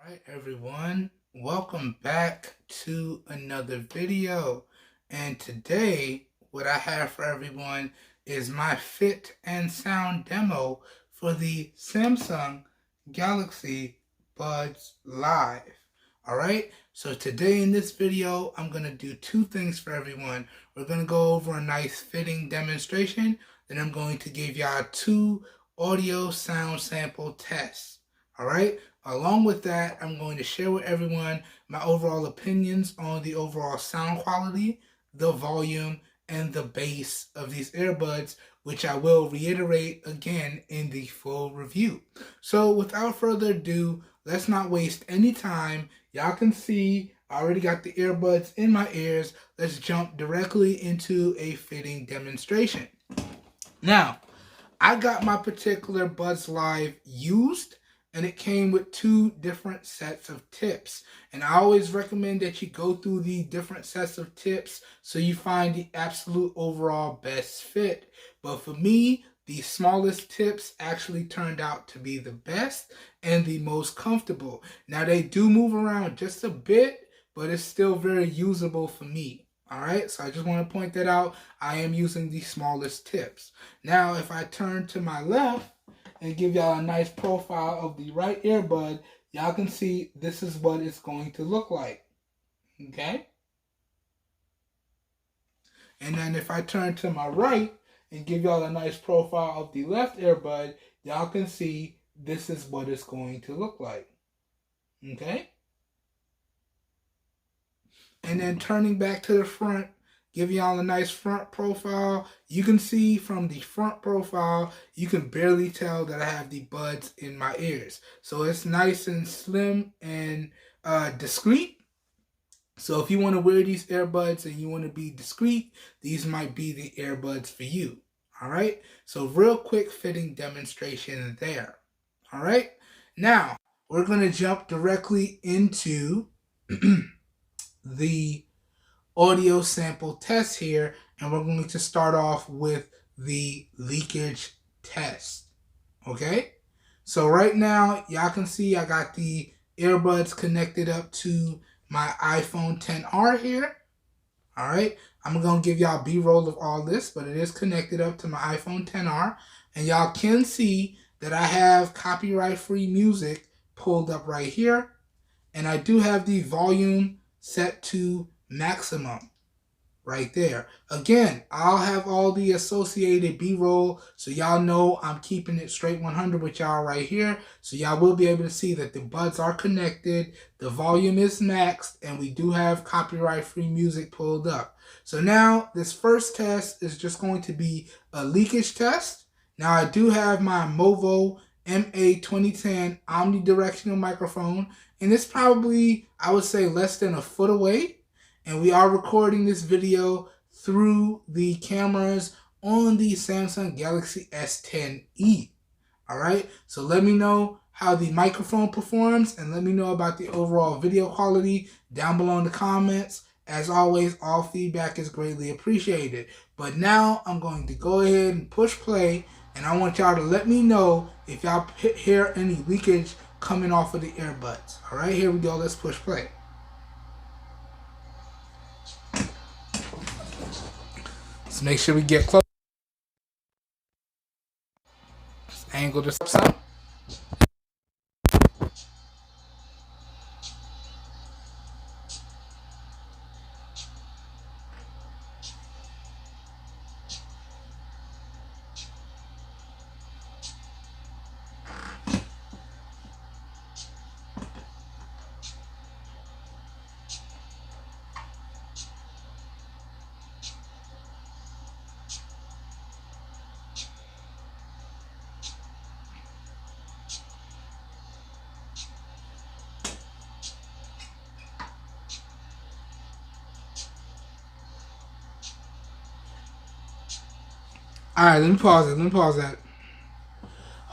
Alright everyone, welcome back to another video, and today what I have for everyone is my fit and sound demo for the Samsung Galaxy Buds Live. Alright, so today in this video I'm going to do two things for everyone. We're going to go over a nice fitting demonstration, then I'm going to give y'all two audio sound sample tests. Alright, along with that, I'm going to share with everyone my overall opinions on the overall sound quality, the volume, and the bass of these earbuds, which I will reiterate again in the full review. So without further ado, let's not waste any time. Y'all can see I already got the earbuds in my ears. Let's jump directly into a fitting demonstration. Now, I got my particular Buds Live used, and it came with two different sets of tips. And I always recommend that you go through the different sets of tips so you find the absolute overall best fit. But for me, the smallest tips actually turned out to be the best and the most comfortable. Now they do move around just a bit, but it's still very usable for me. Alright, so I just want to point that out. I am using the smallest tips. Now if I turn to my left and give y'all a nice profile of the right earbud, y'all can see this is what it's going to look like. Okay? And then if I turn to my right and give y'all a nice profile of the left earbud, y'all can see this is what it's going to look like. Okay? And then turning back to the front, give y'all a nice front profile. You can see from the front profile, you can barely tell that I have the buds in my ears. So it's nice and slim and discreet. So if you want to wear these earbuds and you want to be discreet, these might be the earbuds for you. All right. So real quick fitting demonstration there. All right. Now we're going to jump directly into the audio sample test here, and we're going to start off with the leakage test. Okay, so right now y'all can see I got the earbuds connected up to my iPhone XR here. All right, I'm gonna give y'all B-roll of all this, but it is connected up to my iPhone XR, and y'all can see that I have copyright-free music pulled up right here, and I do have the volume set to maximum right there. Again, I'll have all the associated B-roll so y'all know I'm keeping it straight 100 with y'all right here. So y'all will be able to see that the buds are connected, the volume is maxed, and we do have copyright-free music pulled up. So now this first test is just going to be a leakage test. Now I do have my Movo MA2010 omnidirectional microphone, and it's probably, I would say, less than a foot away. And we are recording this video through the cameras on the Samsung Galaxy S10e. All right, so let me know how the microphone performs and let me know about the overall video quality down below in the comments. As always, all feedback is greatly appreciated. But now I'm going to go ahead and push play, and I want y'all to let me know if y'all hear any leakage coming off of the earbuds. All right, here we go. Let's push play. Let's make sure we get close. Let's angle this up. All right, let me pause it. Let me pause that.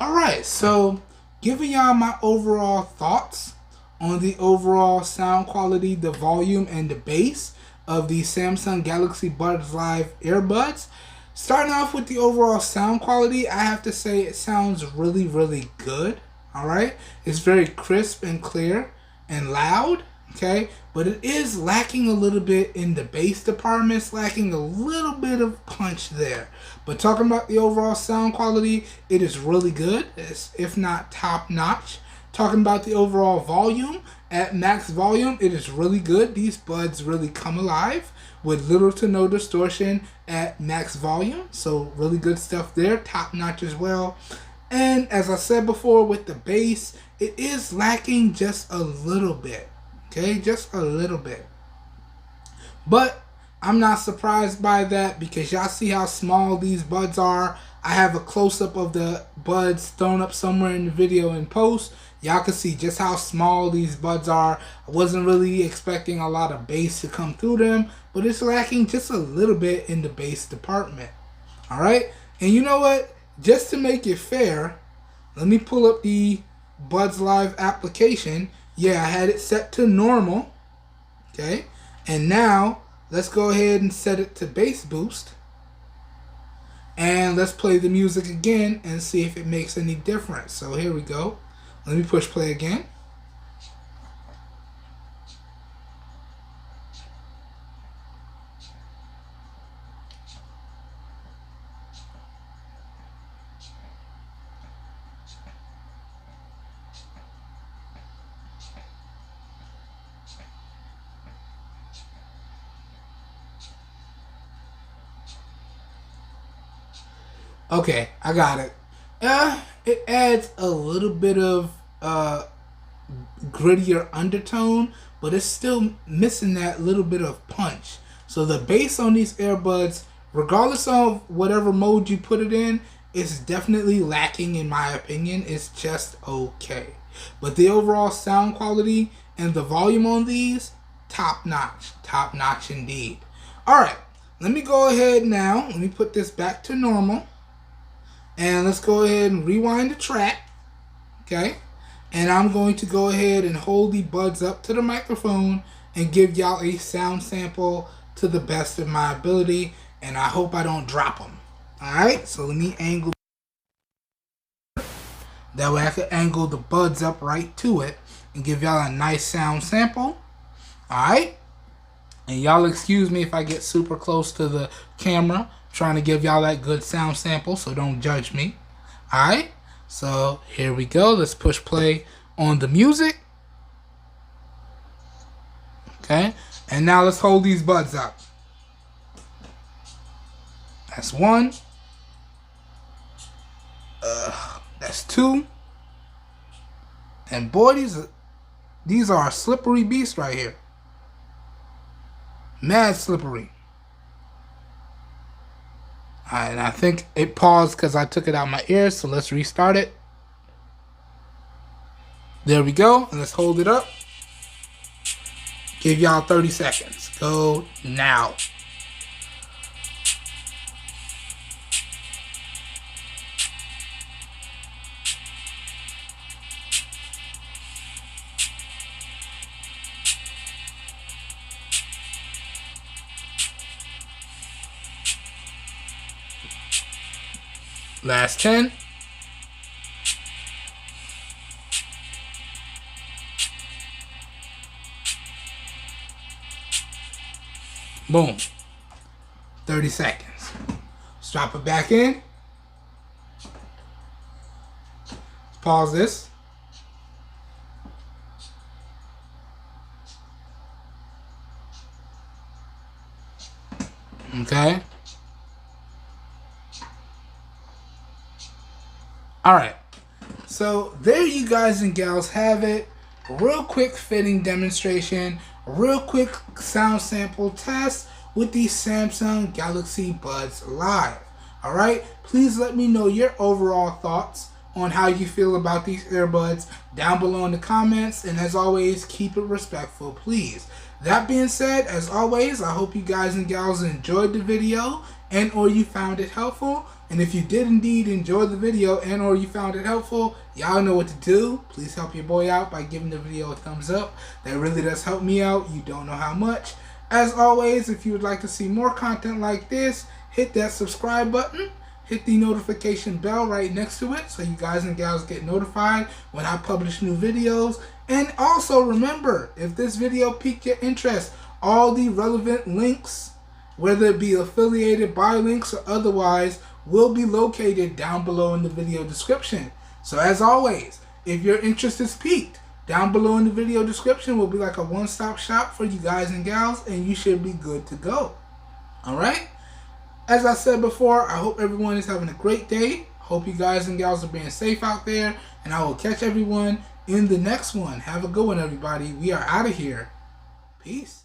All right, so giving y'all my overall thoughts on the overall sound quality, the volume, and the bass of the Samsung Galaxy Buds Live earbuds. Starting off with the overall sound quality, I have to say it sounds really, really good. All right, it's very crisp and clear. and loud, okay? But it is lacking a little bit in the bass department. It's lacking a little bit of punch there. But talking about the overall sound quality, it is really good. It's, if not top notch. Talking about the overall volume, at max volume, it is really good. These buds really come alive with little to no distortion at max volume. So really good stuff there. Top notch as well. And as I said before with the bass, it is lacking just a little bit. Okay, just a little bit. But I'm not surprised by that because y'all see how small these buds are. I have a close-up of the buds thrown up somewhere in the video in post. Y'all can see just how small these buds are. I wasn't really expecting a lot of bass to come through them, but it's lacking just a little bit in the bass department. Alright? And you know what? Just to make it fair, let me pull up the Buds Live application. Yeah, I had it set to normal. Okay, and now let's go ahead and set it to bass boost. And let's play the music again and see if it makes any difference. So here we go. Let me push play again. Okay, I got it. It adds a little bit of grittier undertone, but it's still missing that little bit of punch. So the bass on these earbuds, regardless of whatever mode you put it in, is definitely lacking in my opinion. It's just okay. But the overall sound quality and the volume on these, top notch. Top notch indeed. Alright, let me go ahead now. Let me put this back to normal. And let's go ahead and rewind the track, okay? And I'm going to go ahead and hold the buds up to the microphone and give y'all a sound sample to the best of my ability. And I hope I don't drop them. Alright, so let me angle. That way I can angle the buds up right to it and give y'all a nice sound sample. Alright? And y'all excuse me if I get super close to the camera. Trying to give y'all that good sound sample, so don't judge me. Alright, so here we go. Let's push play on the music. Okay, and now let's hold these buds up. That's one. That's two. And boy, these are a slippery beast right here. Mad slippery. And I think it paused because I took it out of my ear, so let's restart it. There we go, and let's hold it up. Give y'all 30 seconds. Go now. Last 10. Boom. 30 seconds. Let's drop it back in. Pause this. Okay. Alright, so there you guys and gals have it. Real quick fitting demonstration, real quick sound sample test with the Samsung Galaxy Buds Live. Alright, please let me know your overall thoughts on how you feel about these earbuds down below in the comments, and as always, keep it respectful, please. That being said, as always, I hope you guys and gals enjoyed the video and or you found it helpful. And if you did indeed enjoy the video and or you found it helpful, y'all know what to do. Please help your boy out by giving the video a thumbs up. That really does help me out. You don't know how much. As always, if you would like to see more content like this, hit that subscribe button. Hit the notification bell right next to it so you guys and gals get notified when I publish new videos. And also remember, if this video piqued your interest, all the relevant links, whether it be affiliated buy links or otherwise, will be located down below in the video description. So as always, if your interest is piqued, down below in the video description will be like a one-stop shop for you guys and gals, and you should be good to go. Alright? As I said before, I hope everyone is having a great day. Hope you guys and gals are being safe out there, and I will catch everyone in the next one. Have a good one, everybody. We are out of here. Peace.